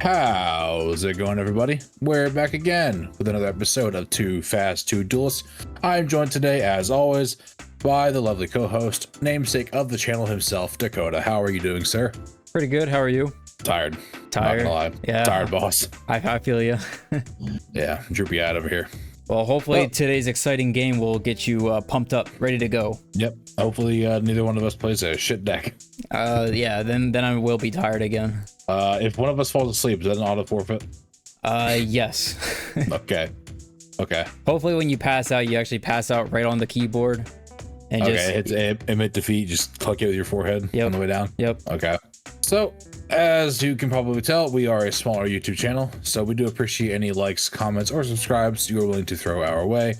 How's it going, everybody? We're back again with another episode of Too Fast, Too Duelists. I'm joined today, as always, by the lovely co-host, namesake of the channel himself, Dakota. How are you doing, sir? Pretty good. How are you? Tired. Tired? Not gonna lie. Yeah. Tired, boss. I feel you. Yeah, droopy-eyed over here. Well, hopefully today's exciting game will get you pumped up, ready to go. Yep. Hopefully neither one of us plays a shit deck. Yeah, then I will be tired again. If one of us falls asleep, is that an auto forfeit? Yes. Okay. Hopefully when you pass out, you actually pass out right on the keyboard. And It's emit defeat, just click it with your forehead on the way down? Yep. Okay. So, as you can probably tell, we are a smaller YouTube channel, so we do appreciate any likes, comments, or subscribes you are willing to throw our way.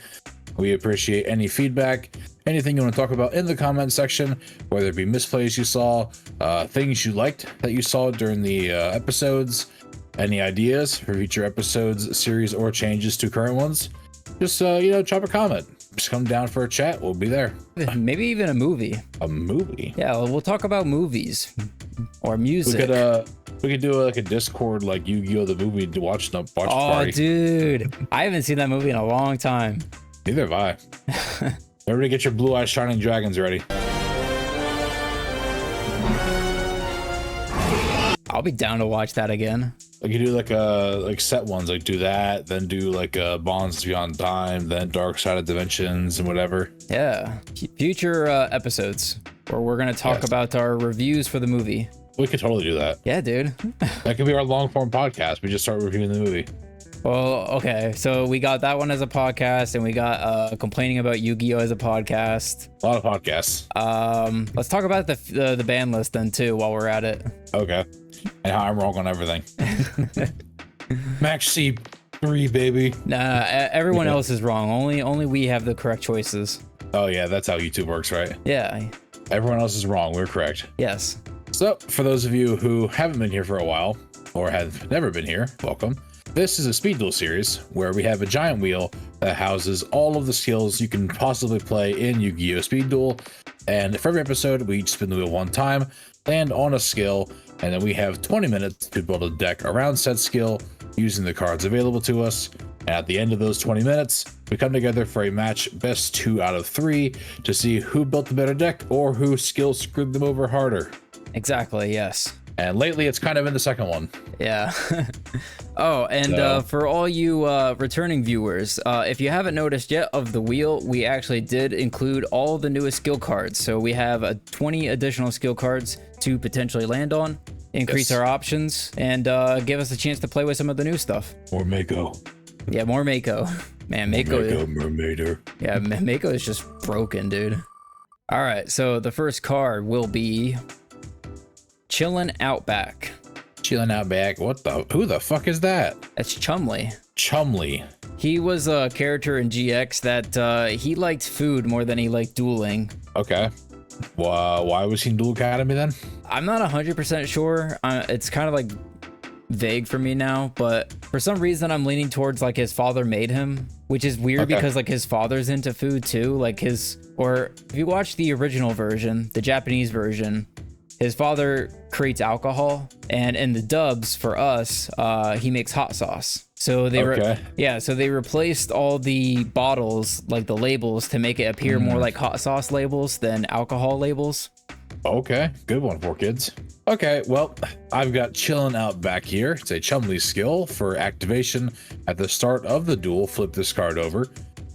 We appreciate any feedback, anything you want to talk about in the comment section, whether it be misplays you saw, things you liked that you saw during the episodes, any ideas for future episodes, series, or changes to current ones. Just, drop a comment. Just come down for a chat. We'll be there. Maybe even a movie. A movie? Yeah, we'll talk about movies or music. We could do like a Discord, like YuGiOh the movie to watch party. Oh, dude. I haven't seen that movie in a long time. Neither have I. Everybody get your blue-eyed shining dragons ready. I'll be down to watch that again. Like you do like set ones, like do that, then do like Bonds Beyond Time, then Dark Side of Dimensions and whatever. Yeah. Future episodes where we're gonna talk about our reviews for the movie. We could totally do that. Yeah, dude. That could be our long form podcast. We just start reviewing the movie. Well, okay, so we got that one as a podcast, and we got complaining about YuGiOh as a podcast. A lot of podcasts. Let's talk about the ban list then too while we're at it. Okay. And how I'm wrong on everything. Max C3, baby. Nah, everyone else is wrong. Only we have the correct choices. Oh yeah, that's how YouTube works, right? Yeah. Everyone else is wrong. We're correct. Yes. So, for those of you who haven't been here for a while, or have never been here, welcome. This is a Speed Duel series where we have a giant wheel that houses all of the skills you can possibly play in YuGiOh Speed Duel. And for every episode, we each spin the wheel one time, land on a skill, and then we have 20 minutes to build a deck around said skill using the cards available to us. And at the end of those 20 minutes, we come together for a match best 2 out of 3 to see who built the better deck or whose skills screwed them over harder. Exactly, yes. And lately, it's kind of in the second one. Yeah. Oh, and for all you returning viewers, if you haven't noticed yet of the wheel, we actually did include all the newest skill cards. So we have 20 additional skill cards to potentially land on, increase our options, and give us a chance to play with some of the new stuff. More Mako. Yeah, more Mako. Man, Mako. Mermaider. Yeah, Mako is just broken, dude. All right, so the first card will be Chillin' Outback. Chillin' Outback. Who the fuck is that? That's Chumley. Chumley. He was a character in GX that he liked food more than he liked dueling. Okay. Why was he in Duel Academy then? I'm not 100% sure. It's kind of like vague for me now, but for some reason I'm leaning towards like his father made him, which is weird because like his father's into food too. Or if you watch the original version, the Japanese version, his father creates alcohol, and in the dubs for us, he makes hot sauce. So they replaced all the bottles, like the labels, to make it appear more like hot sauce labels than alcohol labels. Okay, good one for kids. Okay, well, I've got Chillin' Outback here. It's a Chumley skill for activation. At the start of the duel, flip this card over.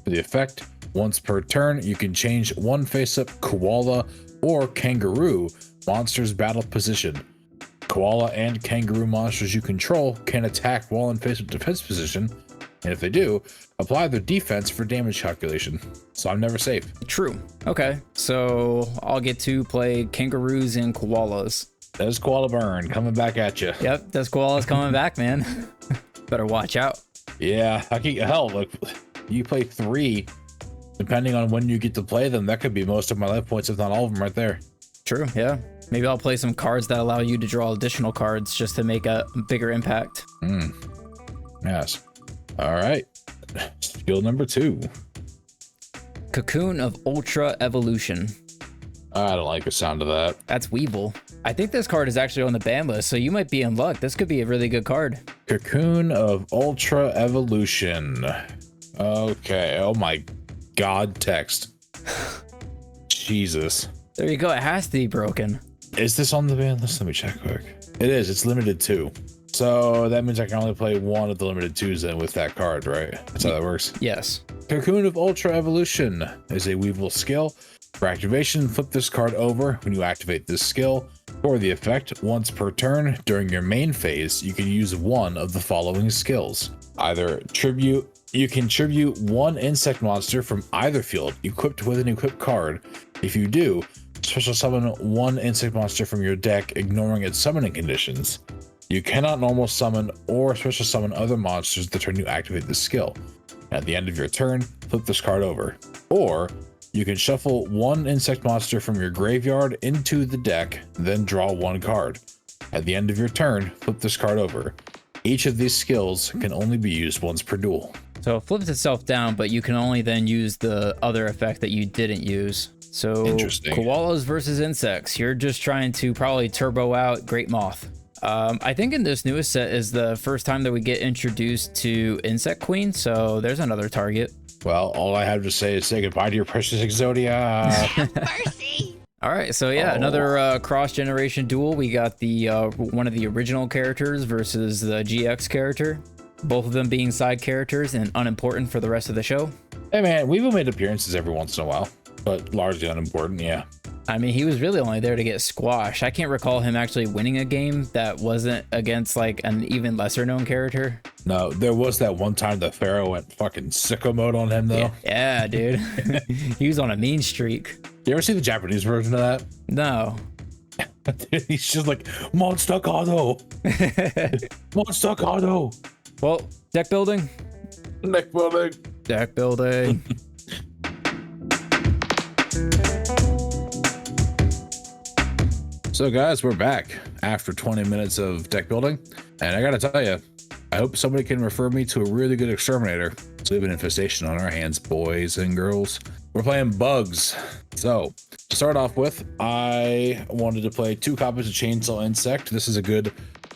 For the effect, once per turn, you can change one face-up koala or kangaroo monster's battle position. Koala and kangaroo monsters you control can attack while in face-up defense position, and if they do, apply their defense for damage calculation. So I'm never safe. True. Okay, so I'll get to play kangaroos and koalas. There's Koala Burn coming back at you. Yep, there's koalas coming back, man. Better watch out. Yeah, like you play 3, depending on when you get to play them, that could be most of my life points, if not all of them right there. True, yeah. Maybe I'll play some cards that allow you to draw additional cards just to make a bigger impact. Yes. All right. Skill number 2. Cocoon of Ultra Evolution. I don't like the sound of that. That's Weevil. I think this card is actually on the ban list, so you might be in luck. This could be a really good card. Cocoon of Ultra Evolution. Okay. Oh my God, text. Jesus. There you go. It has to be broken. Is this on the ban list? Let me check quick. It is. It's limited 2. So that means I can only play one of the limited 2s then with that card, right? That's how that works. Yes. Cocoon of Ultra Evolution is a Weevil skill. For activation, flip this card over when you activate this skill. For the effect, once per turn during your main phase, you can use one of the following skills. You can tribute one insect monster from either field equipped with an equipped card. If you do, special summon one insect monster from your deck, ignoring its summoning conditions. You cannot normal summon or special summon other monsters the turn you activate this skill. At the end of your turn, flip this card over. Or you can shuffle one insect monster from your graveyard into the deck, then draw one card. At the end of your turn, flip this card over. Each of these skills can only be used once per duel. So it flips itself down, but you can only then use the other effect that you didn't use. So Interesting. Koalas versus insects. You're just trying to probably turbo out Great Moth. I think in this newest set is the first time that we get introduced to Insect Queen, so there's another target. Well, all I have to say is say goodbye to your precious Exodia. Mercy. All right, so yeah, another cross-generation duel. We got the one of the original characters versus the GX character, both of them being side characters and unimportant for the rest of the show. Hey man, we've made appearances every once in a while, but largely unimportant, yeah. I mean, he was really only there to get squashed. I can't recall him actually winning a game that wasn't against like an even lesser known character. No, there was that one time the Pharaoh went fucking sicko mode on him though. Yeah, dude. He was on a mean streak. You ever see the Japanese version of that? No. He's just like, Monster CARDO! Monster CARDO! Well, deck building. Neck building. Deck building. So guys, we're back after 20 minutes of deck building. And I gotta tell you, I hope somebody can refer me to a really good exterminator. So we have an infestation on our hands, boys and girls. We're playing bugs. So to start off with, I wanted to play 2 copies of Chainsaw Insect. This is a good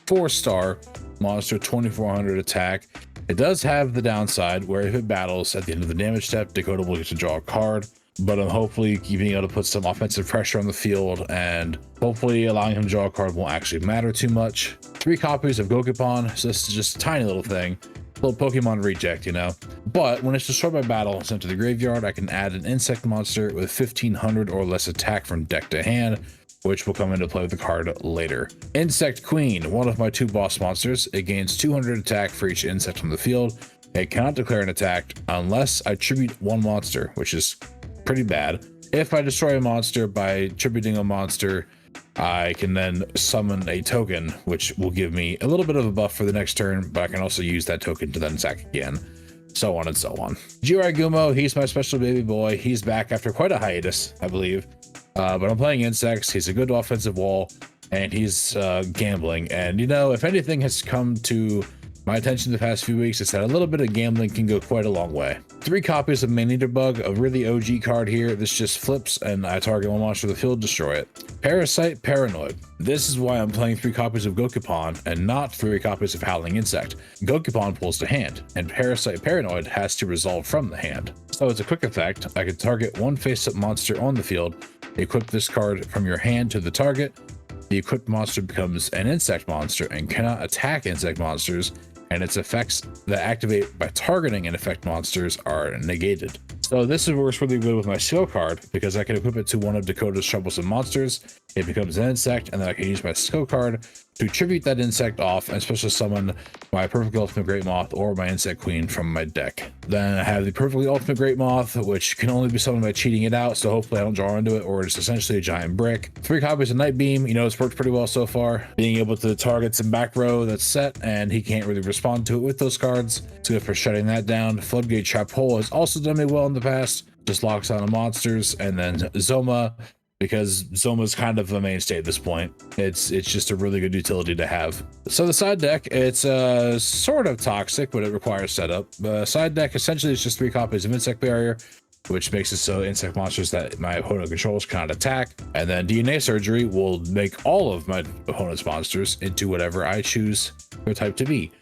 4-star monster, 2400 attack. It does have the downside where if it battles at the end of the damage step, Dakota will get to draw a card. But I'm hopefully being able to put some offensive pressure on the field, and hopefully allowing him to draw a card won't actually matter too much. 3 copies of Gokipon, so this is just a tiny little thing. Little Pokemon reject, you know. But when it's destroyed by battle and sent to the graveyard, I can add an insect monster with 1500 or less attack from deck to hand, which will come into play with the card later. Insect Queen, one of my 2 boss monsters. It gains 200 attack for each insect on the field. It cannot declare an attack unless I tribute 1 monster, which is pretty bad. If I destroy a monster by tributing a monster, I can then summon a token, which will give me a little bit of a buff for the next turn, but I can also use that token to then attack again, so on and so on. YuGiOh, he's my special baby boy. He's back after quite a hiatus, I believe. But I'm playing insects. He's a good offensive wall, and he's gambling. And, you know, if anything has come to my attention the past few weeks, is that a little bit of gambling can go quite a long way. 3 copies of Maneater Bug, a really OG card here. This just flips and I target 1 monster of the field, destroy it. Parasite Paranoid. This is why I'm playing 3 copies of Gokipon and not 3 copies of Howling Insect. Gokipon pulls to hand, and Parasite Paranoid has to resolve from the hand. So it's a quick effect. I can target 1 face-up monster on the field, equip this card from your hand to the target. The equipped monster becomes an insect monster and cannot attack insect monsters, and its effects that activate by targeting an effect monsters are negated. So this works really good with my skill card because I can equip it to one of Dakota's troublesome monsters. It becomes an insect, and then I can use my skill card to tribute that insect off and special summon my Perfectly Ultimate Great Moth or my Insect Queen from my deck. Then I have the Perfectly Ultimate Great Moth, which can only be summoned by cheating it out, so hopefully I don't draw into it, or it's essentially a giant brick. 3 copies of Night Beam, you know, it's worked pretty well so far. Being able to target some back row that's set, and he can't really respond to it with those cards. It's good for shutting that down. Floodgate Trap Hole has also done me well in the past. Just locks on the monsters, and then Zoma, because Zoma's kind of the mainstay at this point. It's just a really good utility to have. So the side deck, it's sort of toxic, but it requires setup. Side deck essentially is just 3 copies of Insect Barrier, which makes it so insect monsters that my opponent controls cannot attack. And then DNA surgery will make all of my opponent's monsters into whatever I choose their type to be.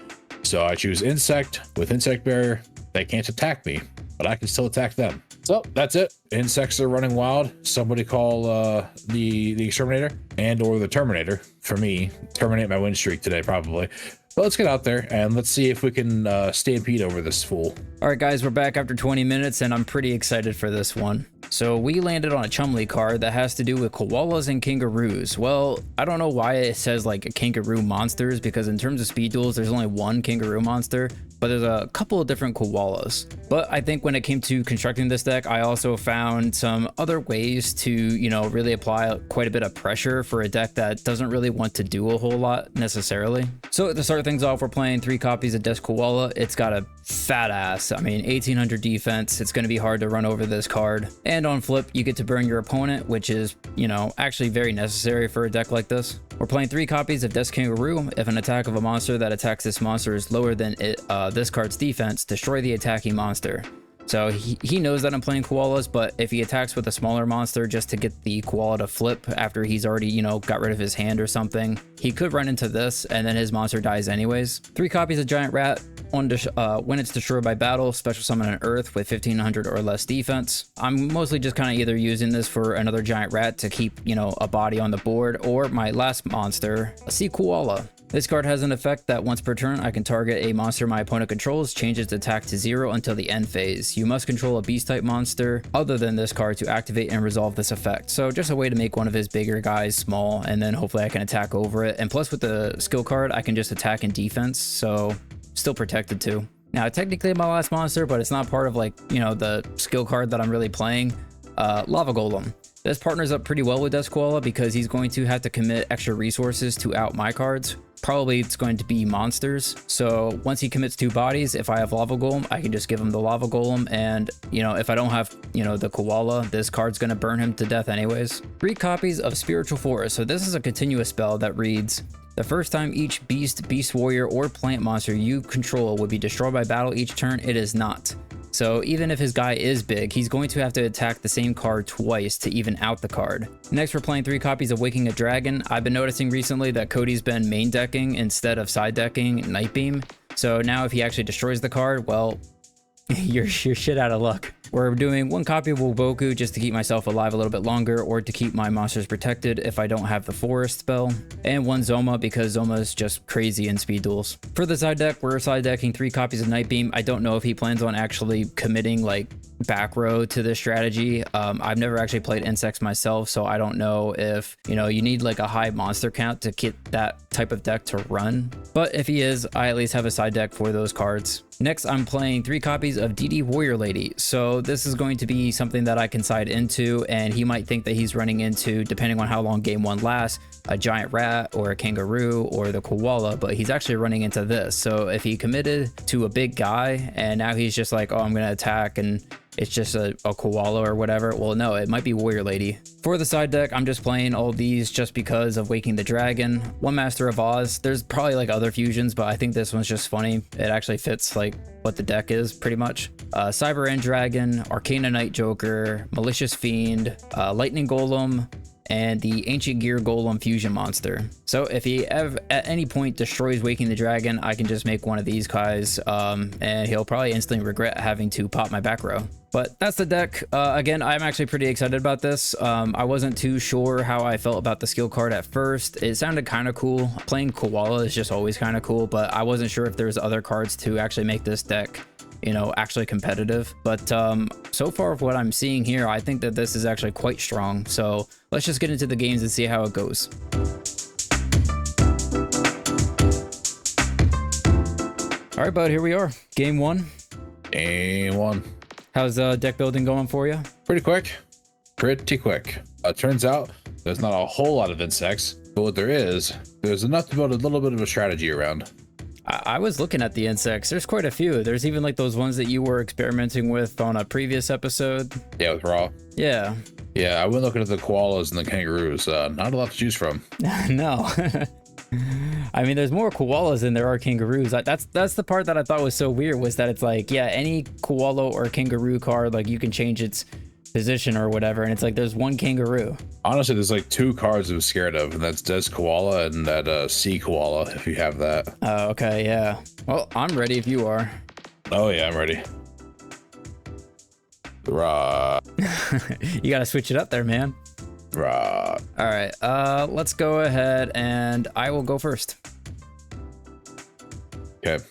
So I choose insect with insect barrier. They can't attack me, but I can still attack them. So that's it. Insects are running wild. Somebody call the exterminator and or the terminator. For me, terminate my win streak today probably. But let's get out there and let's see if we can stampede over this fool. All right, guys, we're back after 20 minutes, and I'm pretty excited for this one. So we landed on a Chumley card that has to do with koalas and kangaroos. Well, I don't know why it says like kangaroo monsters, because in terms of speed duels, there's only one kangaroo monster, but there's a couple of different koalas. But I think when it came to constructing this deck, I also found some other ways to, you know, really apply quite a bit of pressure for a deck that doesn't really want to do a whole lot necessarily. So to start things off, we're playing 3 copies of Death Koala. It's got a fat ass, I mean 1800 defense. It's going to be hard to run over this card. And on flip, you get to burn your opponent, which is, you know, actually very necessary for a deck like this. We're playing 3 copies of Death Kangaroo. If an attack of a monster that attacks this monster is lower than this card's defense, destroy the attacking monster. So he knows that I'm playing koalas, but if he attacks with a smaller monster just to get the koala to flip after he's already, you know, got rid of his hand or something, he could run into this and then his monster dies anyways. 3 copies of Giant Rat. When it's destroyed by battle, special summon an Earth with 1500 or less defense. I'm mostly just kind of either using this for another Giant Rat to keep, you know, a body on the board, or my last monster, a Sea Koala. This card has an effect that once per turn, I can target a monster my opponent controls, change its attack to 0 until the end phase. You must control a beast type monster other than this card to activate and resolve this effect. So just a way to make one of his bigger guys small, and then hopefully I can attack over it. And plus with the skill card, I can just attack in defense, so still protected too. Now technically my last monster, but it's not part of, like, you know, the skill card that I'm really playing. Lava Golem. This partners up pretty well with Death Koala because he's going to have to commit extra resources to out my cards. Probably it's going to be monsters. So once he commits 2 bodies, if I have Lava Golem, I can just give him the Lava Golem. And, you know, if I don't have, you know, the koala, this card's going to burn him to death anyways. 3 copies of Spiritual Forest. So this is a continuous spell that reads, the first time each beast warrior, or plant monster you control would be destroyed by battle each turn, it is not. So even if his guy is big, he's going to have to attack the same card twice to even out the card. Next, we're playing 3 copies of Waking a Dragon. I've been noticing recently that Cody's been main decking instead of side decking Night Beam. So now if he actually destroys the card, well, you're shit out of luck. We're doing 1 copy of Woboku just to keep myself alive a little bit longer, or to keep my monsters protected if I don't have the forest spell, and 1 Zoma because Zoma is just crazy in speed duels. For the side deck, we're side decking 3 copies of Night Beam. I don't know if he plans on actually committing like back row to this strategy. I've never actually played insects myself, so I don't know if, you know, you need like a high monster count to get that type of deck to run. But if he is, I at least have a side deck for those cards. Next, I'm playing 3 copies of DD Warrior Lady. So this is going to be something that I can side into, and he might think that he's running into, depending on how long game 1 lasts, a Giant Rat or a Kangaroo or the Koala, but he's actually running into this. So if he committed to a big guy and now he's just like, oh, I'm going to attack, and it's just a koala or whatever, well, no, it might be Warrior Lady. For the side deck, I'm just playing all these just because of Waking the Dragon. 1 Master of Oz. There's probably like other fusions, but I think this one's just funny. It actually fits like what the deck is pretty much. Cyber End Dragon, Arcana Night Joker, Malicious Fiend, Lightning Golem, and the Ancient Gear Golem fusion monster. So if he at any point destroys Waking the Dragon, I can just make one of these guys, and he'll probably instantly regret having to pop my back row. But that's the deck. Again, I'm actually pretty excited about this. I wasn't too sure how I felt about the skill card at first. It sounded kind of cool. Playing Koala is just always kind of cool, but I wasn't sure if there was other cards to actually make this deck, you know, actually competitive. But so far of what I'm seeing here, I think that this is actually quite strong. So let's just get into the games and see how it goes. All right, bud, here we are. Game 1. Game 1. How's deck building going for you? Pretty quick. Pretty quick. Turns out there's not a whole lot of insects, but what there is, there's enough to build a little bit of a strategy around. I was looking at the insects. There's quite a few. There's even like those ones that you were experimenting with on a previous episode. Yeah, with raw. Yeah. Yeah, I went looking at the koalas and the kangaroos. Not a lot to choose from. No. I mean, there's more koalas than there are kangaroos. That's the part that I thought was so weird, was that it's like, yeah, any koala or kangaroo card, like you can change its position or whatever, and it's like there's one kangaroo. Honestly, there's like 2 cards I'm scared of, and that's Des Koala and that Sea Koala, if you have that. Oh, okay, yeah. Well, I'm ready if you are. Oh yeah, I'm ready. Rah. You gotta switch it up there, man. Rah. All right, let's go ahead and I will go first. Okay.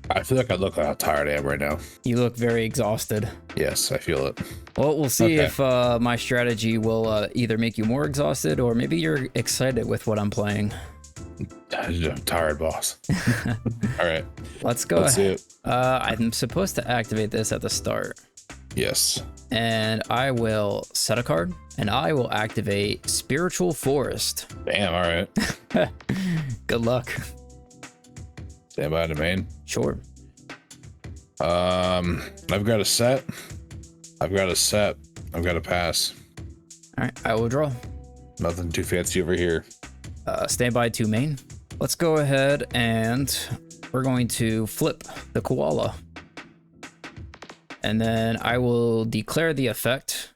I feel like I look how tired I am right now. You look very exhausted. Yes, I feel it. Well, we'll see if my strategy will either make you more exhausted or maybe you're excited with what I'm playing. I'm tired, boss. All right. Let's go Let's see ahead. it. I'm supposed to activate this at the start. Yes. And I will set a card and I will activate Spiritual Forest. Damn, all right. Good luck. Stand by to main. Sure. I've got a set. I've got a pass. All right, I will draw. Nothing too fancy over here. Stand by to main. Let's go ahead and we're going to flip the koala. And then I will declare the effect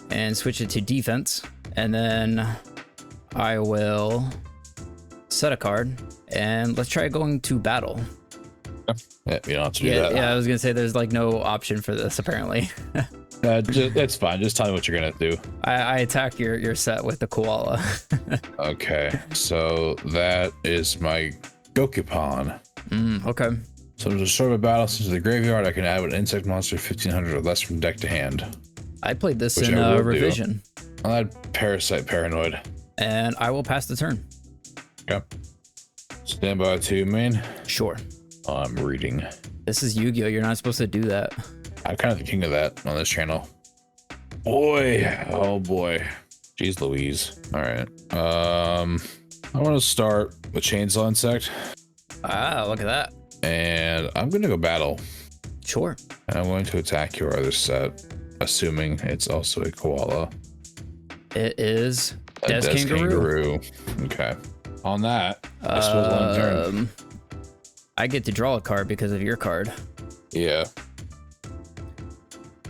and switch it to defense. And then I will set a card and let's try going to battle. Yeah, you don't have to do that. Yeah, I was gonna say there's like no option for this apparently. That's fine. Just tell me what you're gonna do. I attack your set with the koala. Okay, so that is my Gokipon. Okay. So to start a battle since the graveyard, I can add an insect monster 1500 or less from deck to hand. I played this Which in I will revision. I'll add Parasite Paranoid. And I will pass the turn. Okay. Stand by to main. Sure. I'm reading. This is Yu-Gi-Oh! You're not supposed to do that. I'm kind of the king of that on this channel. Boy, oh boy. Jeez Louise. All right. I want to start with Chainsaw Insect. Ah, look at that. And I'm going to go battle. Sure. And I'm going to attack your other set, assuming it's also a koala. It is A Des Kangaroo. Okay. On that, I suppose one turn. I get to draw a card because of your card. Yeah.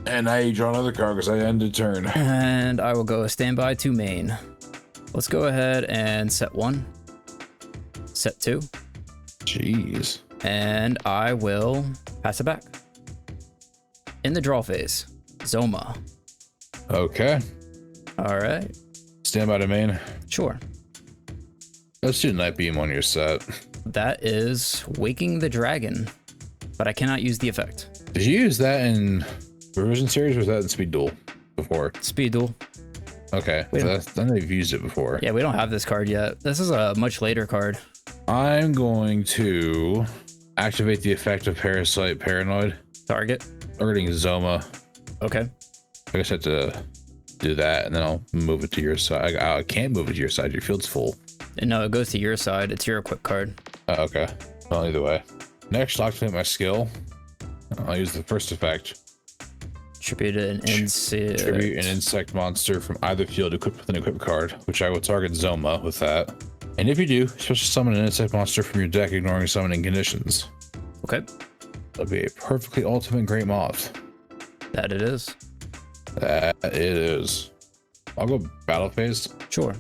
And now you draw another card because I ended turn. And I will go standby to main. Let's go ahead and set 1. Set 2. Jeez. And I will pass it back. In the draw phase, Zoma. Okay. All right. Stand by to main. Sure. Let's do Night Beam on your set. That is Waking the Dragon, but I cannot use the effect. Did you use that in Revision Series or was that in Speed Duel before? Speed Duel. Okay. Then they've used it before. Yeah, we don't have this card yet. This is a much later card. I'm going to activate the effect of Parasite Paranoid. Target. Targeting Zoma. Okay. I guess I have to do that and then I'll move it to your side. I can't move it to your side. Your field's full. No, it goes to your side. It's your equip card. Oh, okay. Well, either way. Next, I'll activate my skill. I'll use the first effect. Tribute an insect. Tribute an insect monster from either field equipped with an equipped card, which I will target Zoma with that. And if you do, special summon an insect monster from your deck, ignoring summoning conditions. Okay. That'll be a perfectly ultimate Great Moth. That it is. That it is. I'll go battle phase. Sure.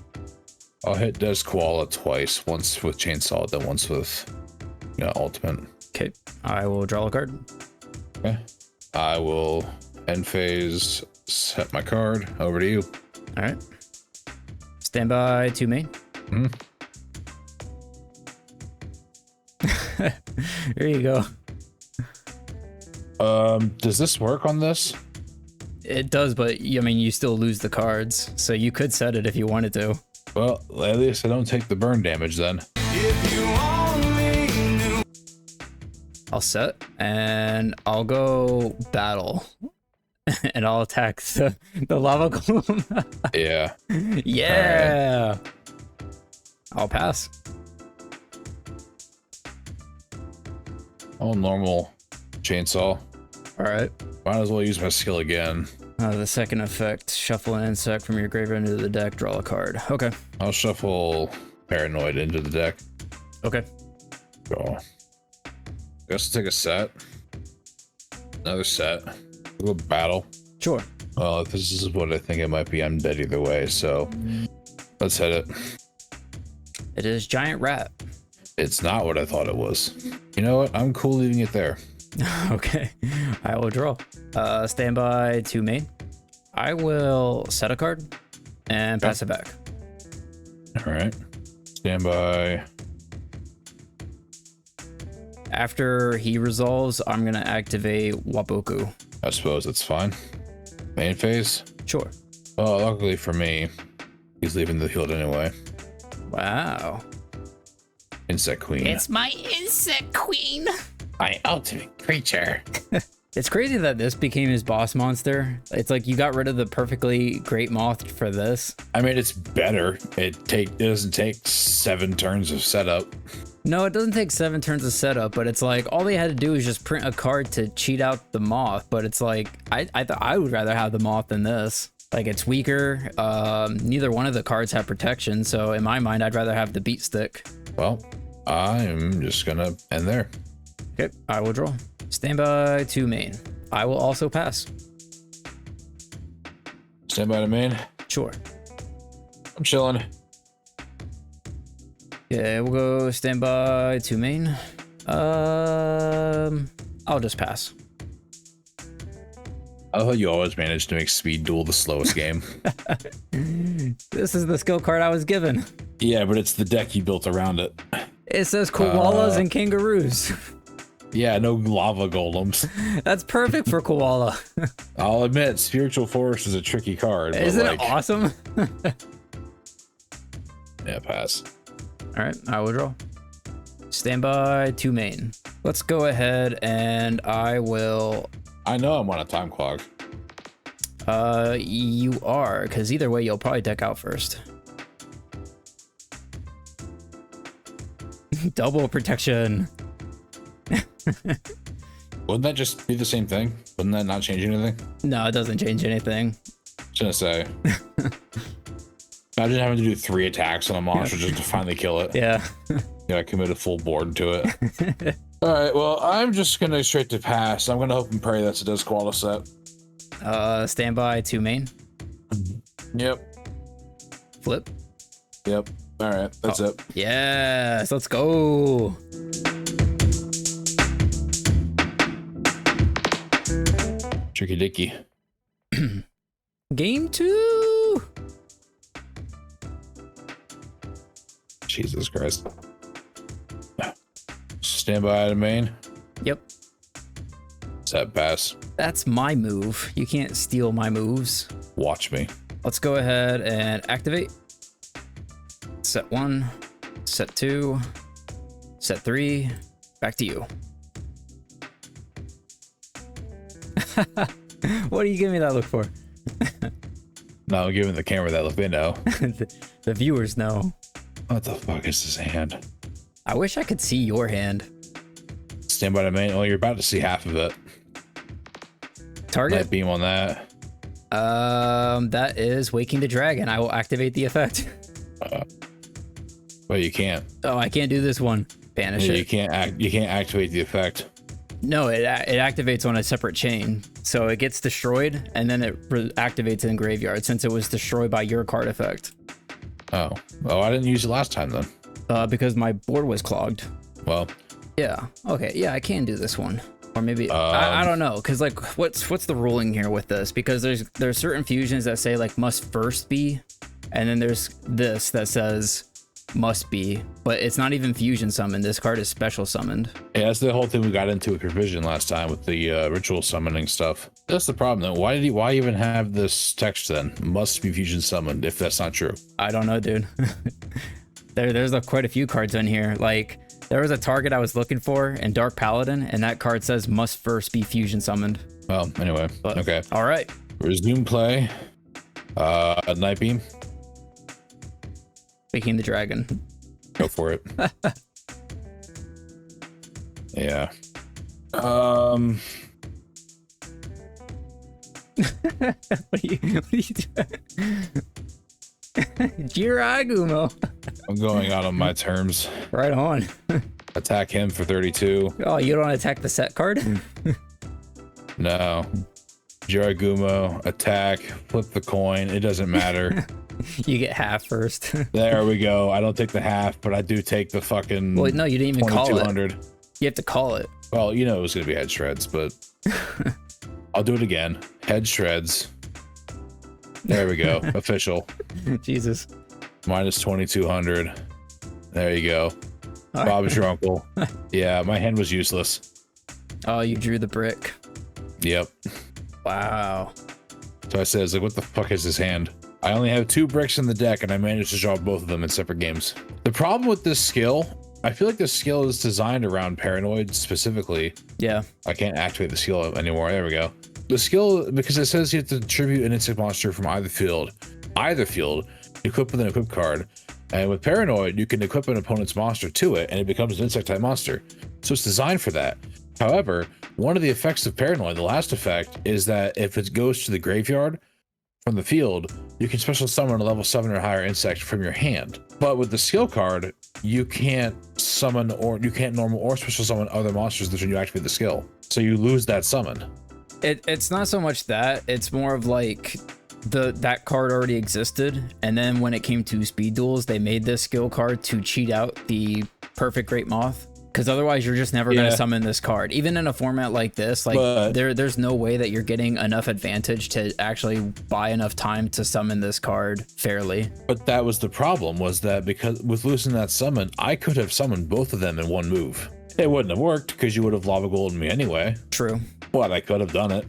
I'll hit Des Koala twice, once with Chainsaw, then once with ultimate. Okay. I will draw a card. Okay. I will end phase, set my card. Over to you. All right. Stand by to main. There you go. Does this work on this? It does, but I mean, you still lose the cards, so you could set it if you wanted to. Well, at least I don't take the burn damage then. If you only knew. I'll set and I'll go battle. And I'll attack the lava gloom. Yeah. Yeah. Right. I'll pass. Oh, normal Chainsaw. All right. Might as well use my skill again. The second effect, shuffle an insect from your graveyard into the deck, draw a card. Okay. I'll shuffle Paranoid into the deck. Okay. Cool. Guess I'll take a set. Another set. We'll go battle. Sure. Well, if this is what I think it might be, I'm dead either way, so let's hit it. It is giant rat. It's not what I thought it was. You know what? I'm cool leaving it there. Okay. I will draw. Standby 2 main. I will set a card and pass it back. All right. Standby. After he resolves, I'm going to activate Waboku. I suppose that's fine. Main phase? Sure. Oh, luckily for me, he's leaving the field anyway. Wow. Insect Queen. It's my insect queen. My ultimate creature. It's crazy that this became his boss monster. It's like you got rid of the perfectly great moth for this. I mean, it's better. It doesn't take 7 turns of setup. No, it doesn't take 7 turns of setup, but it's like all they had to do is just print a card to cheat out the moth. But it's like I would rather have the moth than this. Like it's weaker. Neither one of the cards have protection, so in my mind, I'd rather have the beat stick. Well, I'm just gonna end there. Okay, I will draw. Standby 2 main. I will also pass. Stand by to main. Sure. I'm chilling. Yeah, we'll go standby 2 main. I'll just pass. I thought you always managed to make Speed Duel the slowest game. This is the skill card I was given. Yeah, but it's the deck you built around it. It says koalas and kangaroos. Yeah, no lava golems. That's perfect for koala. I'll admit, Spiritual Force is a tricky card. But Isn't like, it awesome? Yeah, pass. All right, I will draw. Standby 2 main. Let's go ahead and I will. I know I'm on a time clock. You are, because either way, you'll probably deck out first. Double protection. Wouldn't that just be the same thing? Wouldn't that not change anything? No, it doesn't change anything. Just gonna say. Imagine having to do 3 attacks on a monster just to finally kill it. Yeah. Yeah, I commit a full board to it. All right, well, I'm just gonna straight to pass. I'm gonna hope and pray that's a does koala set. Standby 2 main. Yep. Flip. Yep. All right, that's it. Yes, let's go. Tricky Dicky. Game 2. Jesus Christ. Stand by to main. Yep. Set pass. That's my move. You can't steal my moves. Watch me. Let's go ahead and activate. Set 1, set 2, set 3. Back to you. What are you giving me that look for? No, I'm giving the camera that look. They know. The viewers know. What the fuck is this hand? I wish I could see your hand. Stand by to main. Oh, you're about to see half of it. Target. Light beam on that. That is Waking the Dragon. I will activate the effect. Well, you can't. Oh, I can't do this one. Banish Yeah, it. you can't activate the effect. No, it activates on a separate chain. So it gets destroyed and then it activates in graveyard since it was destroyed by your card effect. Oh, I didn't use it last time then. Because my board was clogged. Well, Yeah. Okay. Yeah, I can do this one. Or maybe I don't know, because like what's the ruling here with this? Because there's certain fusions that say like must first be, and then there's this that says must be, but it's not even fusion summoned. This card is special summoned. yeah, that's the whole thing we got into with revision last time with the ritual summoning stuff. That's the problem though. Why even have this text then? Must be fusion summoned if that's not true. I don't know, dude. There's quite a few cards in here. Like there was a target I was looking for in Dark Paladin, and that card says must first be fusion summoned. Well, anyway, But, okay. All right. Resume play. Night beam. Waking the Dragon. Go for it. Yeah. What are you doing? YuGiOh. I'm going out on my terms. Right on. Attack him for 32. Oh, you don't attack the set card? No. YuGiOh, attack, flip the coin. It doesn't matter. You get half first. There we go. I don't take the half, but I do take the fucking. Well, no, you didn't even call it. 2200. You have to call it. Well, you know it was gonna be head shreds, but I'll do it again. Head shreds. There we go. Official. Jesus. Minus 2200. There you go. All Bob's your uncle. Yeah, my hand was useless. Oh, you drew the brick. Yep. Wow. So I says, like, what the fuck is this hand? I only have 2 bricks in the deck, and I managed to draw both of them in separate games. The problem with this skill, I feel like this skill is designed around Paranoid specifically. Yeah. I can't activate the skill anymore. There we go. The skill, because it says you have to tribute an insect monster from either field, equip with an equip card. And with Paranoid, you can equip an opponent's monster to it, and it becomes an insect type monster. So it's designed for that. However, one of the effects of Paranoid, the last effect, is that if it goes to the graveyard from the field, you can special summon a level 7 or higher insect from your hand. But with the skill card, you can't summon or you can't normal or special summon other monsters when you activate the skill. So you lose that summon. It's not so much that, it's more of like that card already existed, and then when it came to Speed Duels, they made this skill card to cheat out the perfect Great Moth. Because otherwise you're just never going to summon this card. Even in a format like this, like there's no way that you're getting enough advantage to actually buy enough time to summon this card fairly. But that was the problem, was that because with losing that summon, I could have summoned both of them in one move. It wouldn't have worked because you would have lava golden me anyway. True. But I could have done it.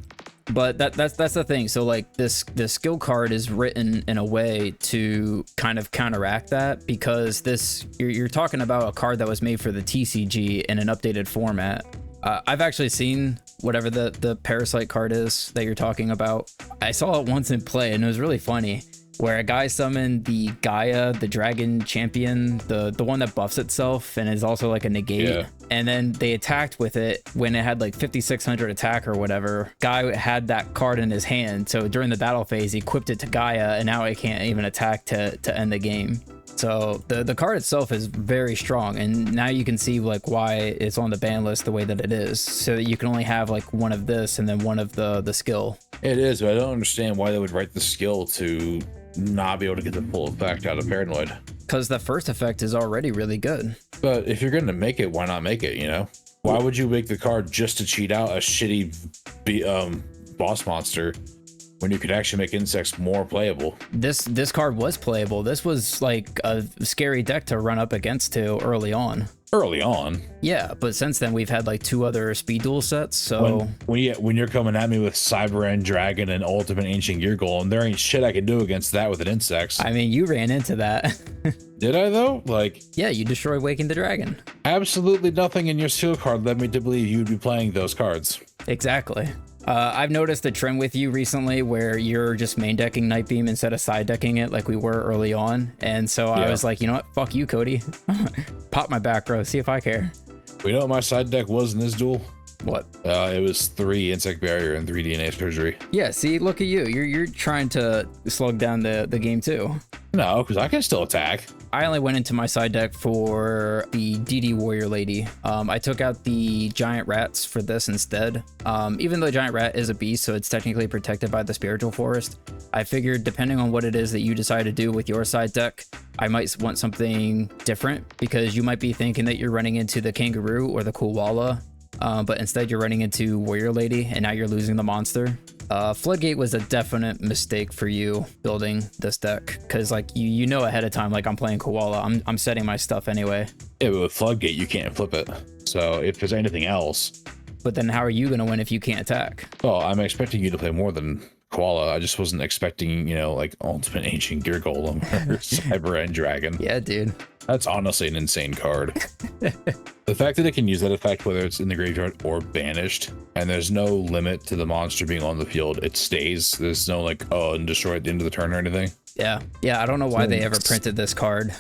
But that's the thing. So like this skill card is written in a way to kind of counteract that, because you're talking about a card that was made for the TCG in an updated format. I've actually seen whatever the Parasite card is that you're talking about. I saw it once in play and it was really funny, where a guy summoned the Gaia, the dragon champion, the one that buffs itself and is also like a negate. Yeah. And then they attacked with it when it had like 5,600 attack or whatever. Guy had that card in his hand. So during the battle phase, he equipped it to Gaia, and now it can't even attack to end the game. So the card itself is very strong, and now you can see like why it's on the ban list the way that it is, so that you can only have like one of this and then one of the skill. It is, but I don't understand why they would write the skill to not be able to get the full effect out of Paranoid. Because the first effect is already really good. But if you're going to make it, why not make it, you know? Why would you make the card just to cheat out a shitty boss monster when you could actually make insects more playable? This card was playable. This was like a scary deck to run up against too early on. Early on? Yeah, but since then we've had like 2 other Speed Duel sets, so... When you're coming at me with Cyber End Dragon and Ultimate Ancient Gear Golem, there ain't shit I can do against that with an insects. I mean, you ran into that. Did I though? Like... Yeah, you destroyed Waking the Dragon. Absolutely nothing in your skill card led me to believe you'd be playing those cards. Exactly. I've noticed a trend with you recently where you're just main decking Night Beam instead of side decking it like we were early on. And so I was like, you know what? Fuck you, Cody. Pop my back row. See if I care. We know what my side deck was in this duel? What? It was 3 Insect Barrier and 3 DNA Surgery. Yeah, see, look at you. You're trying to slug down the game too. No, because I can still attack. I only went into my side deck for the DD Warrior Lady. I took out the Giant Rats for this instead. Even though Giant Rat is a beast, so it's technically protected by the Spiritual Forest, I figured depending on what it is that you decide to do with your side deck, I might want something different, because you might be thinking that you're running into the Kangaroo or the Koala, but instead you're running into Warrior Lady, and now you're losing the monster. Floodgate was a definite mistake for you building this deck, because like you know ahead of time, like I'm playing Koala, I'm setting my stuff anyway. Yeah, but with Floodgate you can't flip it. So if there's anything else. But then how are you gonna win if you can't attack? Well, I'm expecting you to play more than Koala. I just wasn't expecting, you know, like Ultimate Ancient Gear Golem or Cyber End Dragon. Yeah, dude. That's honestly an insane card. The fact that it can use that effect whether it's in the graveyard or banished, and there's no limit to the monster being on the field, it stays. There's no like, oh, and destroy at the end of the turn or anything. Yeah, I don't know why they ever printed this card.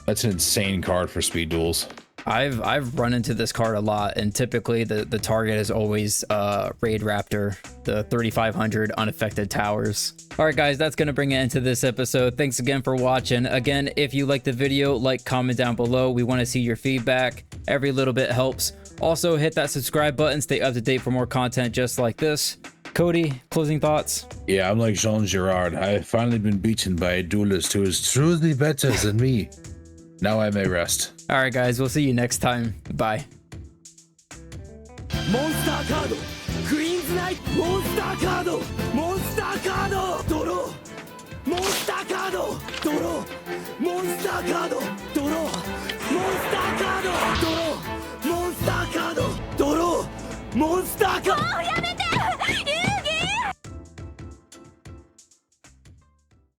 That's an insane card for Speed Duels. I've run into this card a lot, and typically the target is always Raid Raptor, the 3500 unaffected towers. All right, guys, that's gonna bring it into this episode. Thanks again for watching. Again, if you liked the video, like, comment down below. We want to see your feedback. Every little bit helps. Also, hit that subscribe button. Stay up to date for more content just like this. Cody, closing thoughts? Yeah, I'm like Jean Girard. I've finally been beaten by a duelist who is truly better than me. Now I may rest. All right, guys, we'll see you next time. Bye. モンスターカードクイーンズナイトモンスターカードモンスターカードドローモンスターカードドローモンスターカードドローモンスターカードドローモンスターカードドローモンスターカード